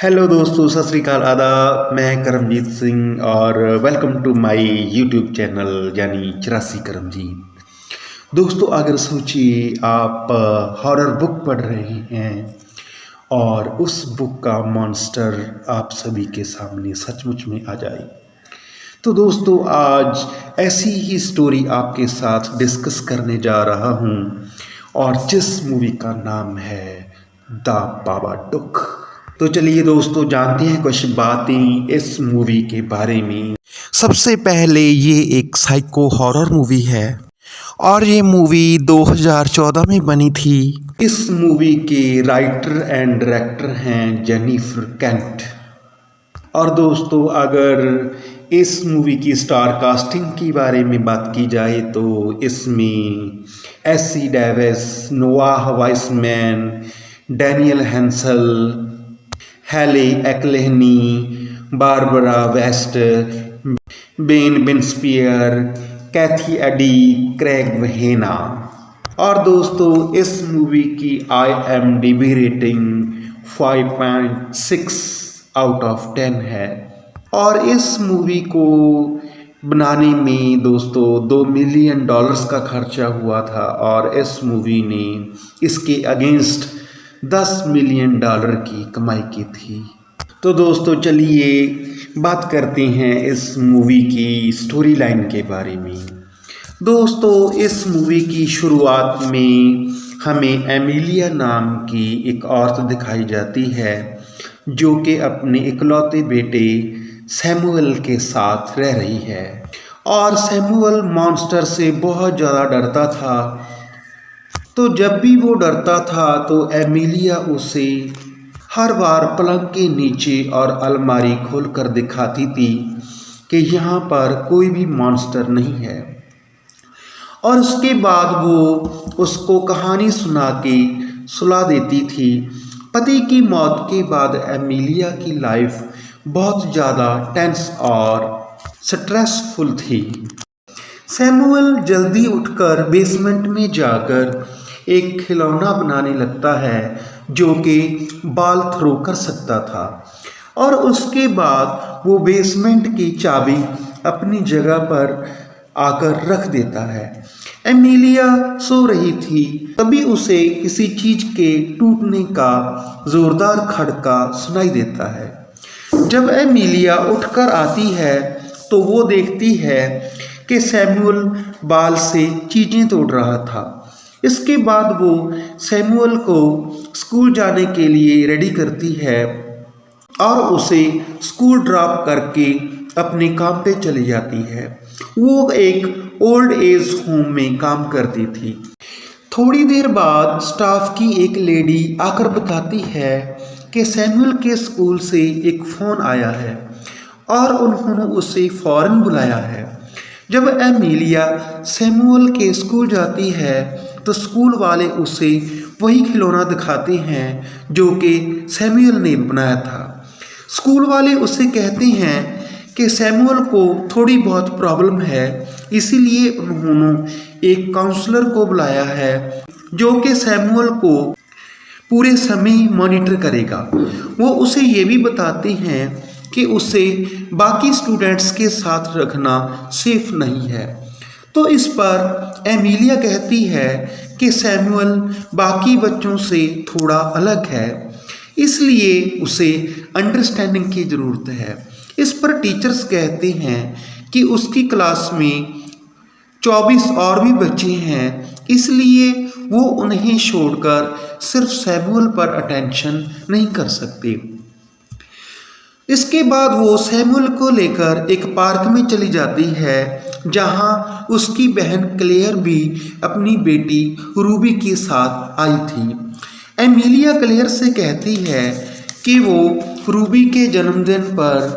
Hello दोस्तों, सत श्री अकाल, आदाब। मैं करमजीत सिंह और welcome to my YouTube channel यानी 84 करमजीत। दोस्तों, अगर सोचिए आप हॉरर बुक पढ़ रहे हैं और उस बुक का मॉन्स्टर आप सभी के सामने सचमुच में आ जाए, तो दोस्तों आज ऐसी ही स्टोरी आपके साथ डिस्कस करने जा रहा हूँ और जिस मूवी का नाम है द बाबाडुक। तो चलिए दोस्तों, जानते हैं कुछ बातें इस मूवी के बारे में। सबसे पहले ये एक साइको हॉरर मूवी है और ये मूवी 2014 में बनी थी। इस मूवी के राइटर एंड डायरेक्टर हैं जेनिफर केंट। और दोस्तों, अगर इस मूवी की स्टार कास्टिंग के बारे में बात की जाए तो इसमें AC Davis, नोआह Wiseman, Daniel Hansel, हेले एक्लेहनी, बारबरा वेस्ट, बेन बिन्सपियर, कैथी एडी, क्रेग वहेना। और दोस्तों, इस मूवी की IMDb रेटिंग 5.6 आउट ऑफ 10 है। और इस मूवी को बनाने में दोस्तों $2 मिलियन का खर्चा हुआ था और इस मूवी ने इसके अगेंस्ट $10 मिलियन की कमाई की थी। तो दोस्तों चलिए बात करते हैं इस मूवी की स्टोरी लाइन के बारे में। दोस्तों, इस मूवी की शुरुआत में हमें एमिलिया नाम की एक औरत दिखाई जाती है जो कि अपने इकलौते बेटे सैमुअल के साथ रह रही है। और सैमुअल मॉन्स्टर से बहुत ज़्यादा डरता था। तो जब भी वो डरता था तो एमिलिया उसे हर बार पलंग के नीचे और अलमारी खोलकर दिखाती थी कि यहाँ पर कोई भी मॉन्स्टर नहीं है। और उसके बाद वो उसको कहानी सुना के सुला देती थी। पति की मौत के बाद एमिलिया की लाइफ बहुत ज़्यादा टेंस और स्ट्रेसफुल थी। सैमुअल जल्दी उठकर बेसमेंट में जाकर एक खिलौना बनाने लगता है जो कि बॉल थ्रो कर सकता था। और उसके बाद वो बेसमेंट की चाबी अपनी जगह पर आकर रख देता है। एमिलिया सो रही थी, तभी उसे किसी चीज के टूटने का जोरदार खड़का सुनाई देता है। जब एमिलिया उठकर आती है तो वो देखती है कि सैमुअल बाल से चीजें तोड़ रहा था। इसके बाद वो सैमुअल को स्कूल जाने के लिए रेडी करती है और उसे स्कूल ड्रॉप करके अपने काम पे चली जाती है। वो एक ओल्ड एज होम में काम करती थी। थोड़ी देर बाद स्टाफ की एक लेडी आकर बताती है कि सैमुअल के स्कूल से एक फ़ोन आया है और उन्होंने उसे फ़ौरन बुलाया है। जब एमिलिया सैमुअल के स्कूल जाती है तो स्कूल वाले उसे वही खिलौना दिखाते हैं जो कि सैमुअल ने बनाया था। स्कूल वाले उसे कहते हैं कि सैमुअल को थोड़ी बहुत प्रॉब्लम है, इसीलिए उन्होंने एक काउंसलर को बुलाया है जो कि सैमुअल को पूरे समय मॉनिटर करेगा। वो उसे ये भी बताते हैं कि उसे बाकी स्टूडेंट्स के साथ रखना सेफ नहीं है। तो इस पर एमिलिया कहती है कि सैमुअल बाकी बच्चों से थोड़ा अलग है, इसलिए उसे अंडरस्टैंडिंग की ज़रूरत है। इस पर टीचर्स कहते हैं कि उसकी क्लास में 24 और भी बच्चे हैं, इसलिए वो उन्हें छोड़कर सिर्फ सैमुअल पर अटेंशन नहीं कर सकते। इसके बाद वो सैमुअल को लेकर एक पार्क में चली जाती है जहां उसकी बहन क्लेयर भी अपनी बेटी रूबी के साथ आई थी। एमिलिया क्लेयर से कहती है कि वो रूबी के जन्मदिन पर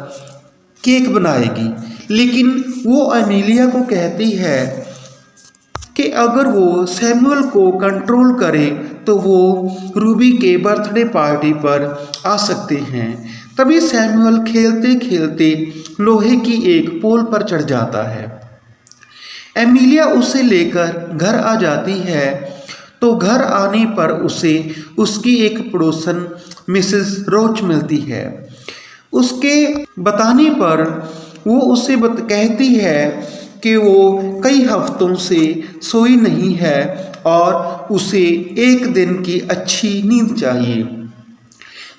केक बनाएगी, लेकिन वो एमिलिया को कहती है कि अगर वो सैमुअल को कंट्रोल करे तो वो रूबी के बर्थडे पार्टी पर आ सकते हैं। तभी सैमुअल खेलते खेलते लोहे की एक पोल पर चढ़ जाता है। एमिलिया उसे लेकर घर आ जाती है तो घर आने पर उसे उसकी एक पड़ोसन मिसेस रोच मिलती है। उसके बताने पर वो उसे कहती है कि वो कई हफ्तों से सोई नहीं है और उसे एक दिन की अच्छी नींद चाहिए।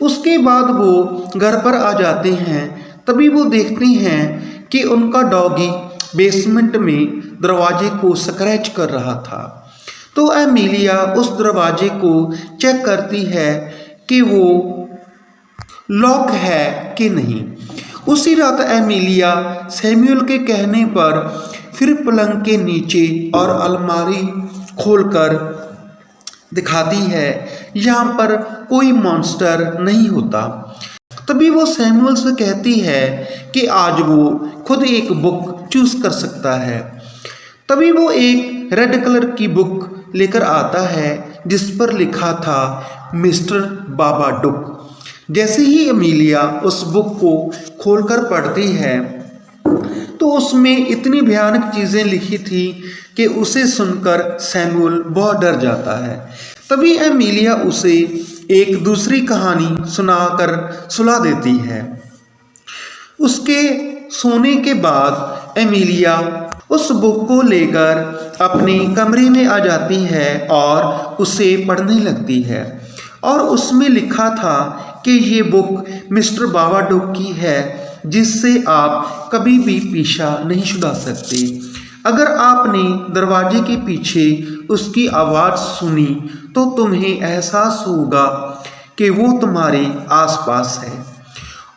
उसके बाद वो घर पर आ जाते हैं। तभी वो देखते हैं कि उनका डॉगी बेसमेंट में दरवाजे को स्क्रैच कर रहा था। तो एमिलिया उस दरवाजे को चेक करती है कि वो लॉक है कि नहीं। उसी रात एमिलिया सैमुअल के कहने पर फिर पलंग के नीचे और अलमारी खोलकर दिखाती है। यहाँ पर कोई मॉन्स्टर नहीं होता। तभी वो सैमुअल से कहती है कि आज वो खुद एक बुक चूज कर सकता है। तभी वो एक रेड कलर की बुक लेकर आता है जिस पर लिखा था मिस्टर बाबाडुक। जैसे ही एमिलिया उस बुक को खोलकर पढ़ती है तो उसमें इतनी भयानक चीज़ें लिखी थी कि उसे सुनकर सैमुअल बहुत डर जाता है। तभी एमिलिया उसे एक दूसरी कहानी सुनाकर सुला देती है। उसके सोने के बाद एमिलिया उस बुक को लेकर अपने कमरे में आ जाती है और उसे पढ़ने लगती है। और उसमें लिखा था कि ये बुक मिस्टर बाबाडुक की है जिससे आप कभी भी पीछा नहीं छुड़ा सकते। अगर आपने दरवाजे के पीछे उसकी आवाज़ सुनी तो तुम्हें एहसास होगा कि वो तुम्हारे आसपास है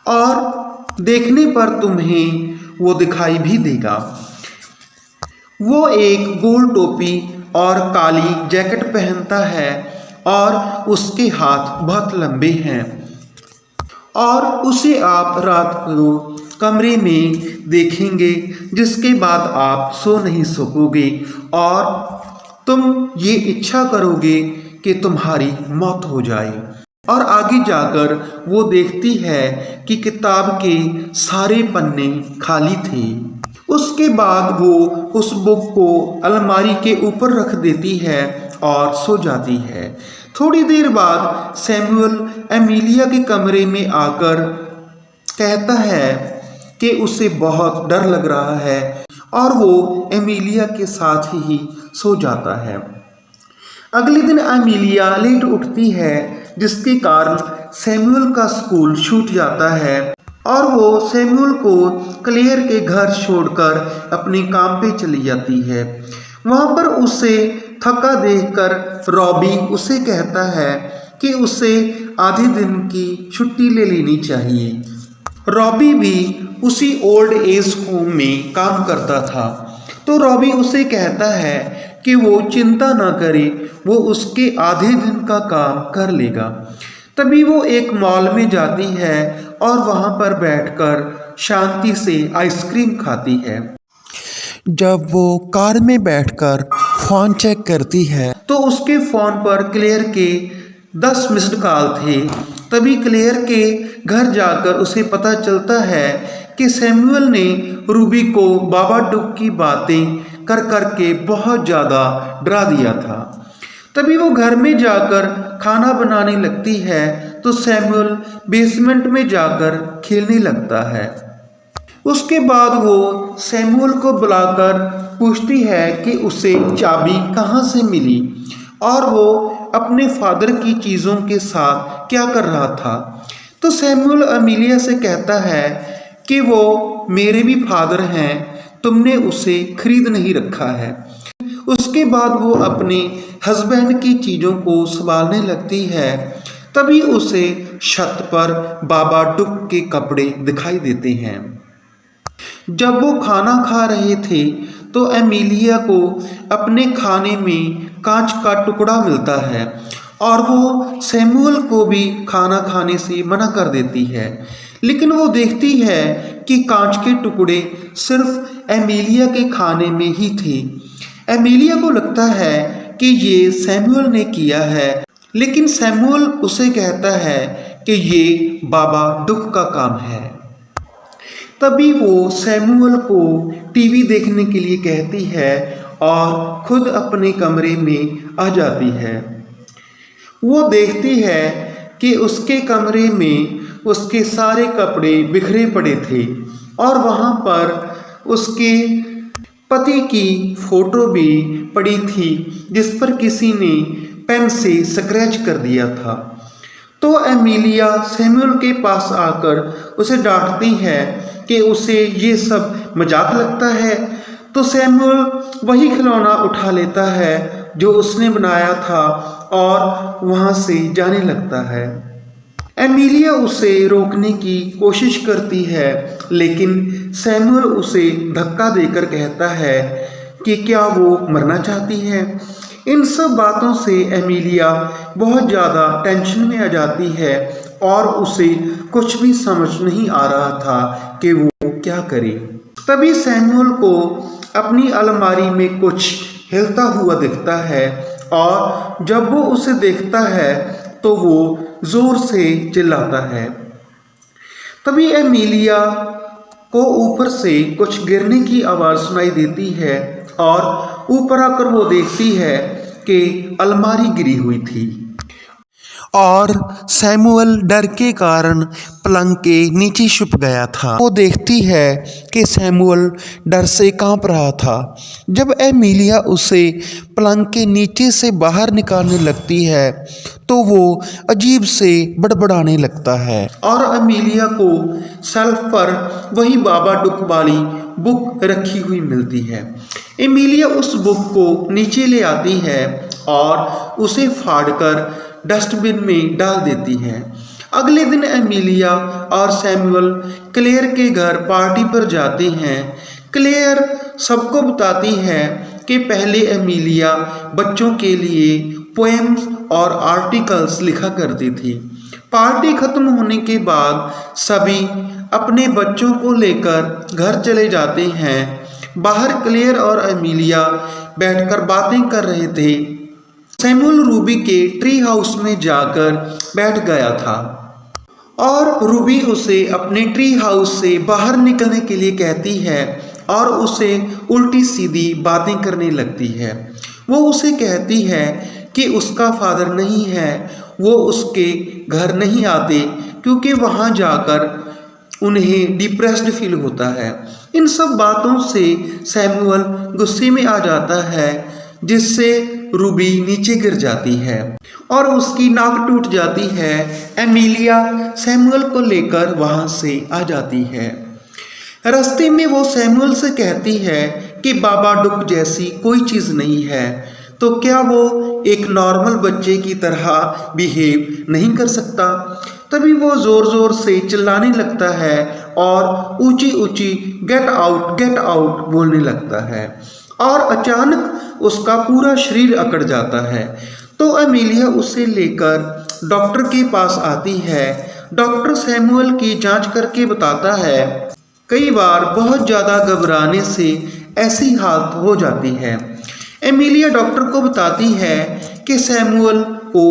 और देखने पर तुम्हें वो दिखाई भी देगा। वो एक गोल टोपी और काली जैकेट पहनता है और उसके हाथ बहुत लंबे हैं और उसे आप रात को कमरे में देखेंगे जिसके बाद आप सो नहीं सकोगे और तुम ये इच्छा करोगे कि तुम्हारी मौत हो जाए। और आगे जाकर वो देखती है कि किताब के सारे पन्ने खाली थे। उसके बाद वो उस बुक को अलमारी के ऊपर रख देती है और सो जाती है। थोड़ी देर बाद सैमुअल एमिलिया के कमरे में आकर कहता है कि उसे बहुत डर लग रहा है और वो एमिलिया के साथ ही सो जाता है। अगले दिन एमिलिया लेट उठती है जिसके कारण सैमुअल का स्कूल छूट जाता है और वो सैमुअल को क्लेयर के घर छोड़कर अपने काम पे चली जाती है। वहाँ पर उसे थका देखकर रॉबी उसे कहता है कि उसे आधे दिन की छुट्टी ले लेनी चाहिए। रॉबी भी उसी ओल्ड एज होम में काम करता था। तो रॉबी उसे कहता है कि वो चिंता ना करे, वो उसके आधे दिन का काम कर लेगा। तभी वो एक मॉल में जाती है और वहाँ पर बैठकर शांति से आइसक्रीम खाती है। जब वो कार में बैठकर फ़ोन चेक करती है तो उसके फ़ोन पर क्लेयर के 10 मिस्ड कॉल थे। तभी क्लेयर के घर जाकर उसे पता चलता है कि सैमुअल ने रूबी को बाबाडुक की बातें कर के बहुत ज़्यादा डरा दिया था। तभी वो घर में जाकर खाना बनाने लगती है तो सैमुअल बेसमेंट में जाकर खेलने लगता है। उसके बाद वो सैमुअल को बुलाकर पूछती है कि उसे चाबी कहाँ से मिली और वो अपने फादर की चीज़ों के साथ क्या कर रहा था। तो सैमुअल एमिलिया से कहता है कि वो मेरे भी फादर हैं, तुमने उसे खरीद नहीं रखा है। उसके बाद वो अपने हस्बैंड की चीज़ों को संभालने लगती है। तभी उसे छत पर बाबाडुक के कपड़े दिखाई देते हैं। जब वो खाना खा रहे थे तो एमिलिया को अपने खाने में कांच का टुकड़ा मिलता है और वो सैमुअल को भी खाना खाने से मना कर देती है। लेकिन वो देखती है कि कांच के टुकड़े सिर्फ एमिलिया के खाने में ही थे। एमिलिया को लगता है कि ये सैमुअल ने किया है, लेकिन सैमुअल उसे कहता है कि ये बाबाडुक का काम है। तभी वो सैमुअल को टीवी देखने के लिए कहती है और खुद अपने कमरे में आ जाती है। वो देखती है कि उसके कमरे में उसके सारे कपड़े बिखरे पड़े थे और वहाँ पर उसके पति की फोटो भी पड़ी थी जिस पर किसी ने पेन से स्क्रैच कर दिया था। तो एमिलिया सैमुअल के पास आकर उसे डांटती है कि उसे ये सब मजाक लगता है। तो सैमुअल वही खिलौना उठा लेता है जो उसने बनाया था और वहाँ से जाने लगता है। एमिलिया उसे रोकने की कोशिश करती है, लेकिन सैमुअल उसे धक्का देकर कहता है कि क्या वो मरना चाहती है। इन सब बातों से एमिलिया बहुत ज़्यादा टेंशन में आ जाती है और उसे कुछ भी समझ नहीं आ रहा था कि वो क्या करे। तभी सैमुअल को अपनी अलमारी में कुछ हिलता हुआ दिखता है और जब वो उसे देखता है तो वो जोर से चिल्लाता है। तभी एमिलिया को ऊपर से कुछ गिरने की आवाज़ सुनाई देती है और ऊपर आकर वो देखती है कि अलमारी गिरी हुई थी और सैमुअल डर के कारण पलंग के नीचे छुप गया था। वो देखती है कि सैमुअल डर से कांप रहा था। जब एमिलिया उसे पलंग के नीचे से बाहर निकालने लगती है तो वो अजीब से बड़बड़ाने लगता है और एमिलिया को शेल्फ पर वही बाबा डुक वाली बुक रखी हुई मिलती है। एमिलिया उस बुक को नीचे ले आती है और उसे फाड़कर डस्टबिन में डाल देती है। अगले दिन एमिलिया और सैमुअल क्लेयर के घर पार्टी पर जाते हैं। क्लेयर सबको बताती है कि पहले एमिलिया बच्चों के लिए पोएम्स और आर्टिकल्स लिखा करती थी। पार्टी खत्म होने के बाद सभी अपने बच्चों को लेकर घर चले जाते हैं। बाहर क्लेयर और एमिलिया बैठकर बातें कर रहे थे। सैमुअल रूबी के ट्री हाउस में जाकर बैठ गया था और रूबी उसे अपने ट्री हाउस से बाहर निकलने के लिए कहती है और उसे उल्टी सीधी बातें करने लगती है। वो उसे कहती है कि उसका फादर नहीं है, वो उसके घर नहीं आते क्योंकि वहाँ जाकर उन्हें डिप्रेस्ड फील होता है। इन सब बातों से सैमुअल गुस्से में आ जाता है जिससे रूबी नीचे गिर जाती है और उसकी नाक टूट जाती है। एमिलिया सैमुअल को लेकर वहाँ से आ जाती है। रास्ते में वो सैमुअल से कहती है कि बाबा डुक जैसी कोई चीज़ नहीं है, तो क्या वो एक नॉर्मल बच्चे की तरह बिहेव नहीं कर सकता। तभी वो ज़ोर ज़ोर से चिल्लाने लगता है और ऊंची ऊंची गेट आउट बोलने लगता है और अचानक उसका पूरा शरीर अकड़ जाता है। तो एमिलिया उसे लेकर डॉक्टर के पास आती है। डॉक्टर सैमुअल की जांच करके बताता है कई बार बहुत ज़्यादा घबराने से ऐसी हालत हो जाती है। एमिलिया डॉक्टर को बताती है कि सैमुअल को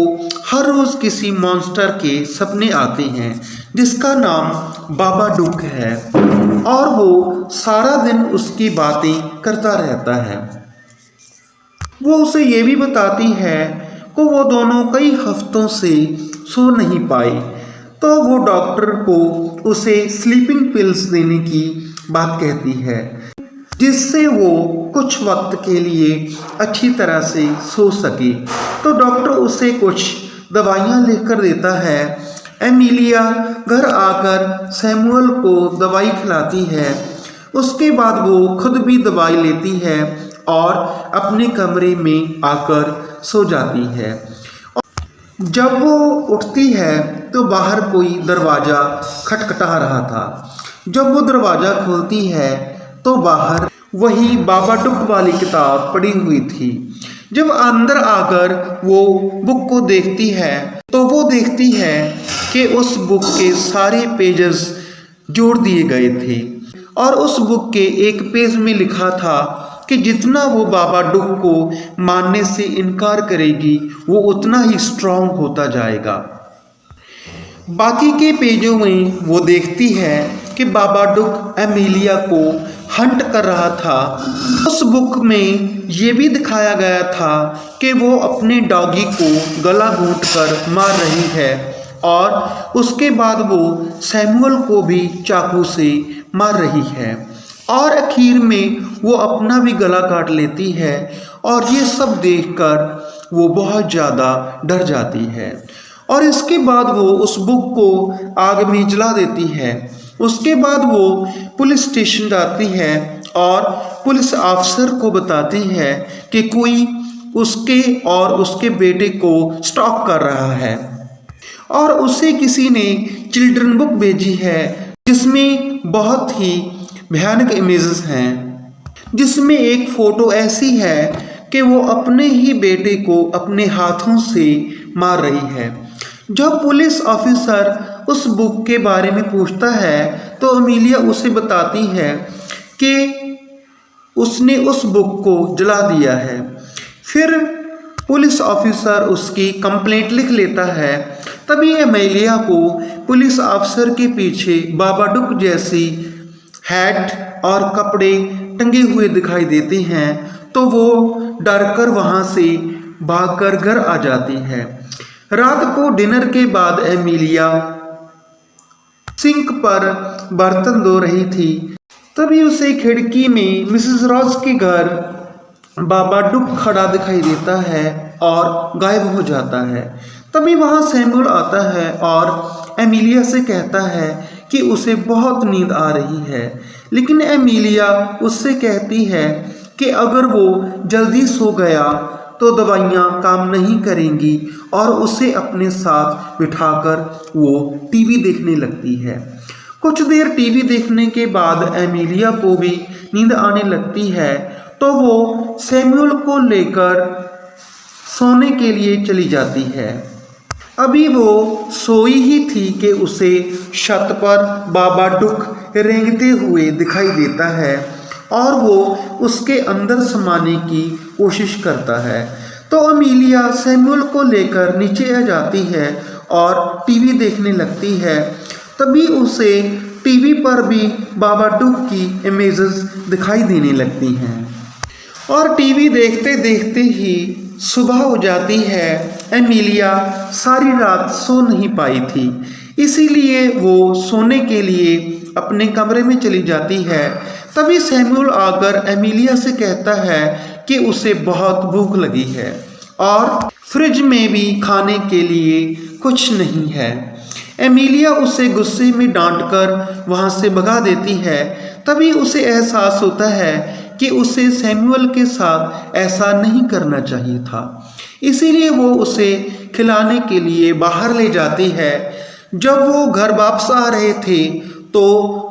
हर रोज़ किसी मॉन्स्टर के सपने आते हैं जिसका नाम बाबा डुक है और वो सारा दिन उसकी बातें करता रहता है। वो उसे ये भी बताती है कि वो दोनों कई हफ्तों से सो नहीं पाए, तो वो डॉक्टर को उसे स्लीपिंग पिल्स देने की बात कहती है जिससे वो कुछ वक्त के लिए अच्छी तरह से सो सके। तो डॉक्टर उसे कुछ दवाइयाँ लिखकर देता है। एमिलिया घर आकर सैमुअल को दवाई खिलाती है। उसके बाद वो खुद भी दवाई लेती है और अपने कमरे में आकर सो जाती है। जब वो उठती है तो बाहर कोई दरवाज़ा खटखटा रहा था। जब वो दरवाज़ा खोलती है तो बाहर वही बाबा डुक वाली किताब पड़ी हुई थी। जब अंदर आकर वो बुक को देखती है तो वो देखती है कि उस बुक के सारे पेजेस जोड़ दिए गए थे और उस बुक के एक पेज में लिखा था कि जितना वो बाबा डुक को मानने से इनकार करेगी वो उतना ही स्ट्रांग होता जाएगा। बाकी के पेजों में वो देखती है कि बाबा डुक एमिलिया को हंट कर रहा था। उस बुक में ये भी दिखाया गया था कि वो अपने डॉगी को गला घोंटकर मार रही है और उसके बाद वो सैमुअल को भी चाकू से मार रही है और आखिर में वो अपना भी गला काट लेती है। और ये सब देखकर वो बहुत ज़्यादा डर जाती है और इसके बाद वो उस बुक को आग में जला देती है। उसके बाद वो पुलिस स्टेशन जाती है और पुलिस अफसर को बताती है कि कोई उसके और उसके बेटे को स्टॉक कर रहा है और उसे किसी ने चिल्ड्रन बुक भेजी है जिसमें बहुत ही भयानक इमेजेस हैं, जिसमें एक फ़ोटो ऐसी है कि वो अपने ही बेटे को अपने हाथों से मार रही है। जब पुलिस ऑफिसर उस बुक के बारे में पूछता है तो अमीलिया उसे बताती है कि उसने उस बुक को जला दिया है। फिर पुलिस ऑफिसर उसकी कंप्लेंट लिख लेता है। तभी अमीलिया को पुलिस ऑफिसर के पीछे बाबाडुक जैसी हैट और कपड़े टंगे हुए दिखाई देते हैं, तो वो डरकर वहाँ से भागकर घर आ जाती है। रात को डिनर के बाद एमिलिया सिंक पर बर्तन धो रही थी। तभी उसे खिड़की में मिसेस रॉस के घर बाबाडुक खड़ा दिखाई देता है और गायब हो जाता है। तभी वहाँ सैमुअल आता है और एमिलिया से कहता है कि उसे बहुत नींद आ रही है, लेकिन एमिलिया उससे कहती है कि अगर वो जल्दी सो गया तो दवाइयाँ काम नहीं करेंगी और उसे अपने साथ बिठाकर वो टीवी देखने लगती है। कुछ देर टीवी देखने के बाद एमिलिया को भी नींद आने लगती है, तो वो सैमुअल को लेकर सोने के लिए चली जाती है। अभी वो सोई ही थी कि उसे छत पर बाबाडुक रेंगते हुए दिखाई देता है और वो उसके अंदर समाने की कोशिश करता है। तो अमीलिया सैमुअल को लेकर नीचे आ जाती है और टीवी देखने लगती है। तभी उसे टीवी पर भी बाबाडुक की इमेजेस दिखाई देने लगती हैं और टीवी देखते देखते ही सुबह हो जाती है। एमिलिया सारी रात सो नहीं पाई थी, इसीलिए वो सोने के लिए अपने कमरे में चली जाती है। तभी सैमुअल आकर एमिलिया से कहता है कि उसे बहुत भूख लगी है और फ्रिज में भी खाने के लिए कुछ नहीं है। एमिलिया उसे गुस्से में डांटकर वहाँ से भगा देती है। तभी उसे एहसास होता है कि उसे सैमुअल के साथ ऐसा नहीं करना चाहिए था, इसीलिए वो उसे खिलाने के लिए बाहर ले जाती है। जब वो घर वापस आ रहे थे तो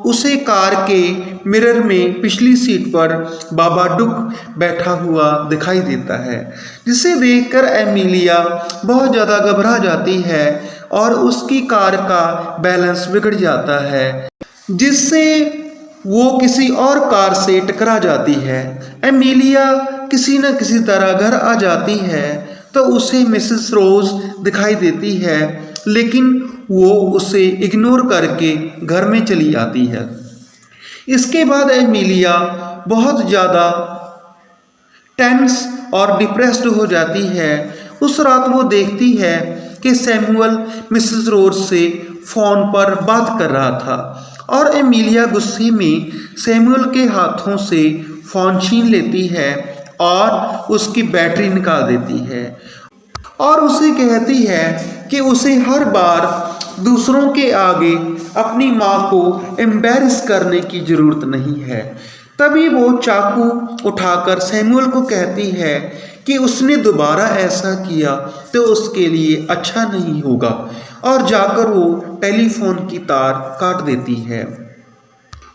उसे कार के मिरर में पिछली सीट पर बाबाडुक बैठा हुआ दिखाई देता है, जिसे देखकर एमिलिया बहुत ज़्यादा घबरा जाती है और उसकी कार का बैलेंस बिगड़ जाता है, जिससे वो किसी और कार से टकरा जाती है। एमिलिया किसी न किसी तरह घर आ जाती है तो उसे मिसेस रोज दिखाई देती है, लेकिन वो उसे इग्नोर करके घर में चली आती है। इसके बाद एमिलिया बहुत ज़्यादा टेंस और डिप्रेस्ड हो जाती है। उस रात वो देखती है कि सैमुअल मिसेस रोज से फ़ोन पर बात कर रहा था और एमिलिया गुस्से में सैमुअल के हाथों से फ़ोन छीन लेती है और उसकी बैटरी निकाल देती है और उसे कहती है कि उसे हर बार दूसरों के आगे अपनी माँ को एम्बैरस करने की ज़रूरत नहीं है। तभी वो चाकू उठाकर सैमुअल को कहती है कि उसने दोबारा ऐसा किया तो उसके लिए अच्छा नहीं होगा और जाकर वो टेलीफोन की तार काट देती है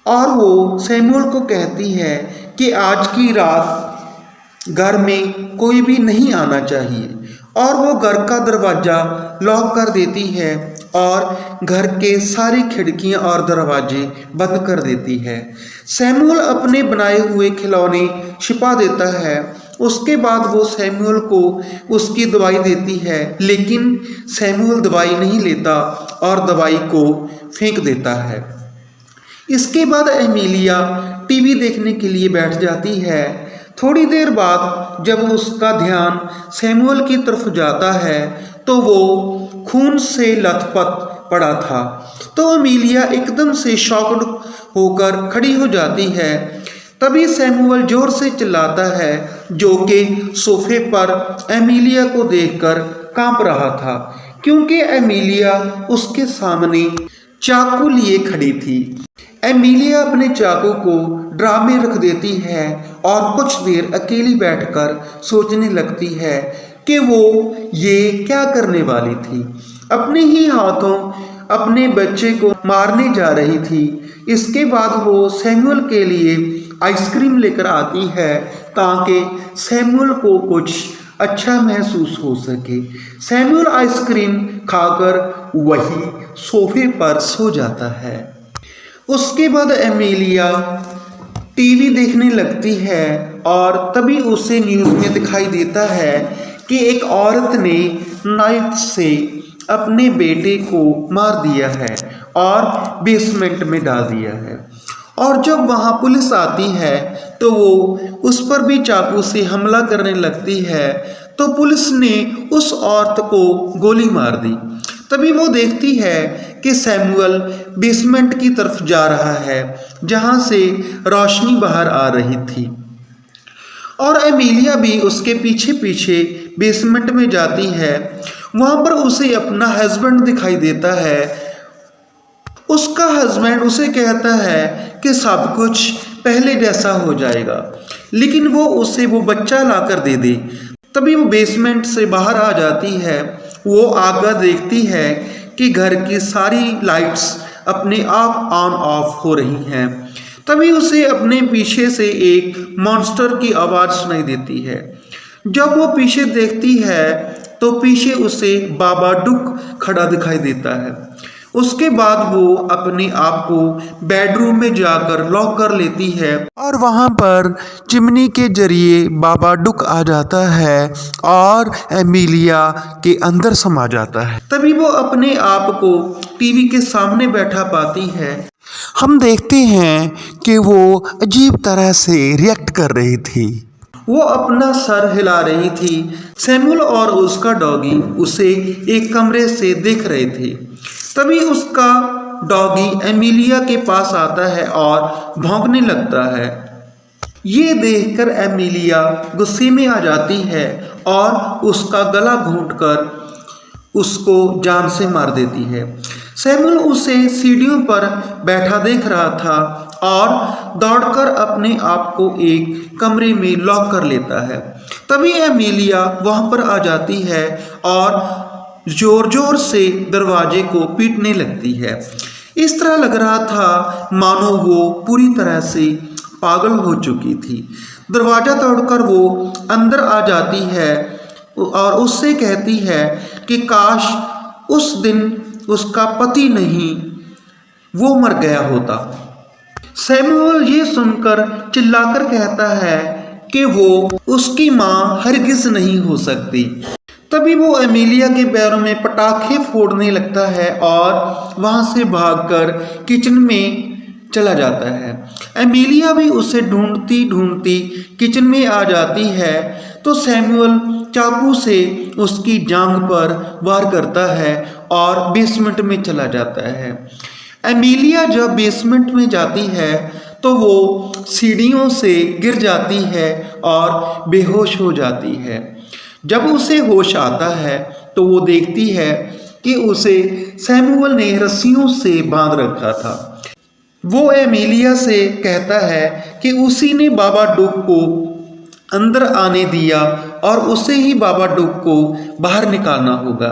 और वो सैमुअल को कहती है कि आज की रात घर में कोई भी नहीं आना चाहिए और वो घर का दरवाज़ा लॉक कर देती है और घर के सारी खिड़कियां और दरवाजे बंद कर देती है। सैमुअल अपने बनाए हुए खिलौने छिपा देता है। उसके बाद वो सैमुअल को उसकी दवाई देती है, लेकिन सैमुअल दवाई नहीं लेता और दवाई को फेंक देता है। इसके बाद एमिलिया टीवी देखने के लिए बैठ जाती है। थोड़ी देर बाद जब उसका ध्यान सैमुअल की तरफ जाता है तो वो खून से लथपथ पड़ा था। तो एमिलिया एकदम से शॉक्ड होकर खड़ी हो जाती है। तभी सैमुअल जोर से चिल्लाता है, जो कि सोफे पर एमिलिया को देखकर कांप रहा था, क्योंकि एमिलिया उसके सामने चाकू लिए खड़ी थी। एमिलिया अपने चाकू को ड्रा में रख देती है और कुछ देर अकेली बैठकर सोचने लगती है कि वो ये क्या करने वाली थी। अपने ही हाथों अपने बच्चे को मारने जा रही थी। इसके बाद वो सैमुअल के लिए आइसक्रीम लेकर आती है ताकि सैमुअल को कुछ अच्छा महसूस हो सके। सैमुअल आइसक्रीम खाकर वही सोफे पर सो जाता है। उसके बाद एमिलिया टीवी देखने लगती है और तभी उसे न्यूज़ में दिखाई देता है कि एक औरत ने नाइफ से अपने बेटे को मार दिया है और बेसमेंट में डाल दिया है। और जब वहाँ पुलिस आती है तो वो उस पर भी चाकू से हमला करने लगती है, तो पुलिस ने उस औरत को गोली मार दी। तभी वो देखती है कि सैमुअल बेसमेंट की तरफ जा रहा है, जहाँ से रोशनी बाहर आ रही थी, और एमिलिया भी उसके पीछे पीछे बेसमेंट में जाती है। वहाँ पर उसे अपना हस्बैंड दिखाई देता है। उसका हस्बैंड उसे कहता है कि सब कुछ पहले जैसा हो जाएगा, लेकिन वो उसे वो बच्चा लाकर दे दे। तभी वो बेसमेंट से बाहर आ जाती है। वो आगे देखती है कि घर की सारी लाइट्स अपने आप ऑन ऑफ हो रही हैं। तभी उसे अपने पीछे से एक मॉन्स्टर की आवाज़ सुनाई देती है। जब वो पीछे देखती है तो पीछे उसे बाबा डुक खड़ा दिखाई देता है। उसके बाद वो अपने आप को बेडरूम में जाकर लॉक कर लेती है और वहाँ पर चिमनी के जरिए बाबा डुक आ जाता है और एमिलिया के अंदर समा जाता है। तभी वो अपने आप को टीवी के सामने बैठा पाती है। हम देखते हैं कि वो अजीब तरह से रिएक्ट कर रही थी। वो अपना सर हिला रही थी। सैमुअल और उसका डॉगी उसे एक कमरे से देख रहे थे। तभी उसका डॉगी एमिलिया के पास आता है और भौंकने लगता है। ये देखकर एमिलिया गुस्से में आ जाती है और उसका गला घोंटकर उसको जान से मार देती है। सैमुअल उसे सीढ़ियों पर बैठा देख रहा था और दौड़कर अपने आप को एक कमरे में लॉक कर लेता है। तभी एमिलिया वहां पर आ जाती है और जोर जोर से दरवाजे को पीटने लगती है। इस तरह लग रहा था मानो वो पूरी तरह से पागल हो चुकी थी। दरवाज़ा तोड़कर वो अंदर आ जाती है और उससे कहती है कि काश उस दिन उसका पति नहीं, वो मर गया होता। सैमुअल ये सुनकर चिल्लाकर कहता है कि वो उसकी माँ हरगिज नहीं हो सकती। तभी वो एमिलिया के पैरों में पटाखे फोड़ने लगता है और वहाँ से भागकर किचन में चला जाता है। एमिलिया भी उसे ढूंढती ढूंढती किचन में आ जाती है तो सैमुअल चाकू से उसकी जांघ पर वार करता है और बेसमेंट में चला जाता है। एमिलिया जब बेसमेंट में जाती है तो वो सीढ़ियों से गिर जाती है और बेहोश हो जाती है। जब उसे होश आता है तो वो देखती है कि उसे सैमुअल ने रस्सियों से बांध रखा था। वो एमिलिया से कहता है कि उसी ने बाबा डुक को अंदर आने दिया और उसे ही बाबा डुक को बाहर निकालना होगा।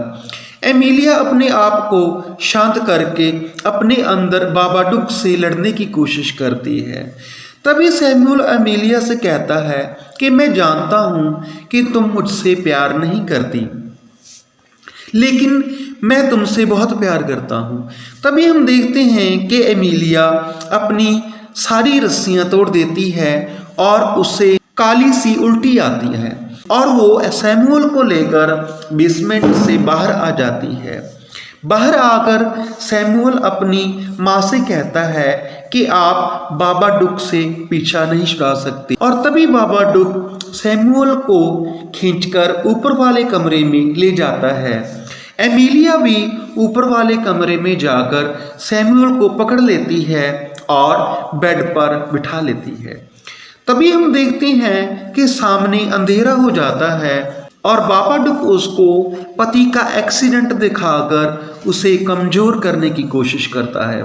एमिलिया अपने आप को शांत करके अपने अंदर बाबा डुक से लड़ने की कोशिश करती है। तभी सैमुअल एमिलिया से कहता है कि मैं जानता हूँ कि तुम मुझसे प्यार नहीं करती, लेकिन मैं तुमसे बहुत प्यार करता हूँ। तभी हम देखते हैं कि एमिलिया अपनी सारी रस्सियाँ तोड़ देती है और उसे काली सी उल्टी आती है और वो सैमुअल को लेकर बेसमेंट से बाहर आ जाती है। बाहर आकर सैमुअल अपनी माँ से कहता है कि आप बाबा डुक से पीछा नहीं छुड़ा सकते, और तभी बाबा डुक सैमुअल को खींचकर ऊपर वाले कमरे में ले जाता है। एमिलिया भी ऊपर वाले कमरे में जाकर सैमुअल को पकड़ लेती है और बेड पर बिठा लेती है। तभी हम देखते हैं कि सामने अंधेरा हो जाता है और बाबा डुक उसको पति का एक्सीडेंट दिखाकर उसे कमज़ोर करने की कोशिश करता है,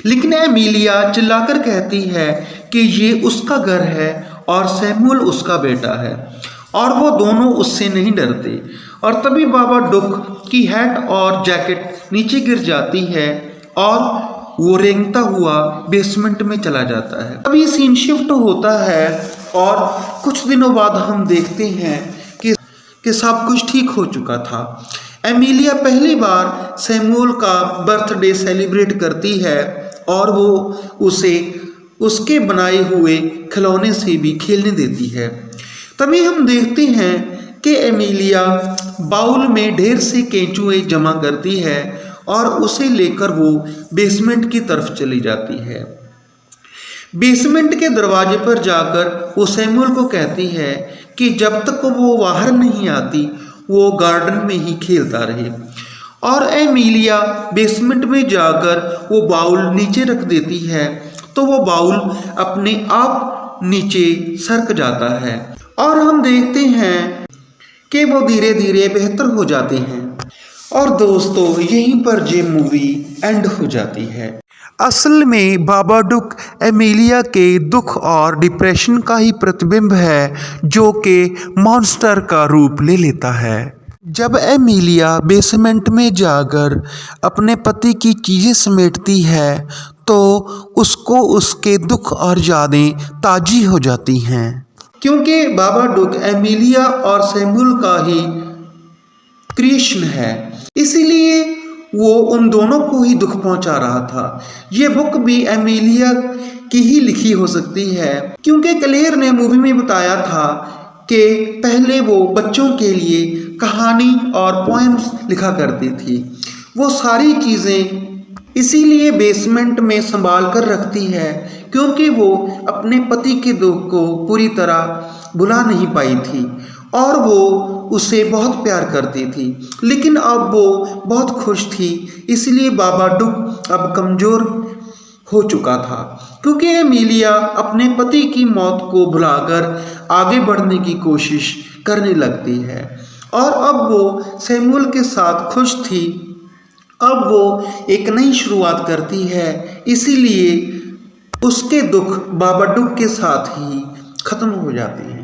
लेकिन एमिलिया चिल्लाकर कहती है कि ये उसका घर है और सैमुअल उसका बेटा है और वो दोनों उससे नहीं डरते। और तभी बाबा डुक की हैट और जैकेट नीचे गिर जाती है और वो रेंगता हुआ बेसमेंट में चला जाता है। तभी सीन शिफ्ट होता है और कुछ दिनों बाद हम देखते हैं कि सब कुछ ठीक हो चुका था। एमिलिया पहली बार सैमुअल का बर्थडे सेलिब्रेट करती है और वो उसे उसके बनाए हुए खिलौने से भी खेलने देती है। तभी हम देखते हैं कि एमिलिया बाउल में ढेर से केंचुए जमा करती है और उसे लेकर वो बेसमेंट की तरफ चली जाती है। बेसमेंट के दरवाजे पर जाकर वो सैमुअल को कहती है कि जब तक वो बाहर नहीं आती वो गार्डन में ही खेलता रहे, और एमिलिया बेसमेंट में जाकर वो बाउल नीचे रख देती है तो वो बाउल अपने आप नीचे सरक जाता है और हम देखते हैं कि वो धीरे धीरे बेहतर हो जाते हैं। और दोस्तों यहीं पर ये मूवी एंड हो जाती है। असल में बाबा डुक एमिलिया के दुख और डिप्रेशन का ही प्रतिबिंब है जो कि मॉन्स्टर का रूप ले लेता है। जब एमिलिया बेसमेंट में जाकर अपने पति की चीज़ें समेटती है तो उसको उसके दुख और यादें ताज़ी हो जाती हैं, क्योंकि बाबा डुक एमिलिया और सैमुअल का ही क्रिएशन है, इसीलिए वो उन दोनों को ही दुख पहुंचा रहा था। ये बुक भी एमिलिया की ही लिखी हो सकती है, क्योंकि क्लेयर ने मूवी में बताया था कि पहले वो बच्चों के लिए कहानी और पोएम्स लिखा करती थी। वो सारी चीज़ें इसीलिए बेसमेंट में संभाल कर रखती है क्योंकि वो अपने पति के दुख को पूरी तरह भुला नहीं पाई थी और वो उसे बहुत प्यार करती थी, लेकिन अब वो बहुत खुश थी। इसलिए बाबा डुक अब कमज़ोर हो चुका था क्योंकि एमिलिया अपने पति की मौत को भुलाकर आगे बढ़ने की कोशिश करने लगती है और अब वो सैमुअल के साथ खुश थी। अब वो एक नई शुरुआत करती है, इसीलिए उसके दुख बाबा डुक के साथ ही ख़त्म हो जाते हैं।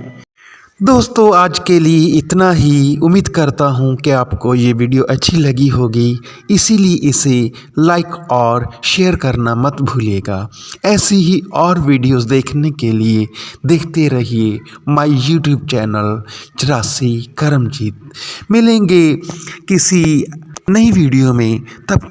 दोस्तों आज के लिए इतना ही। उम्मीद करता हूँ कि आपको ये वीडियो अच्छी लगी होगी, इसीलिए इसे लाइक और शेयर करना मत भूलिएगा। ऐसी ही और वीडियोस देखने के लिए देखते रहिए माय यूट्यूब चैनल 84 करमजीत। मिलेंगे किसी नई वीडियो में, तब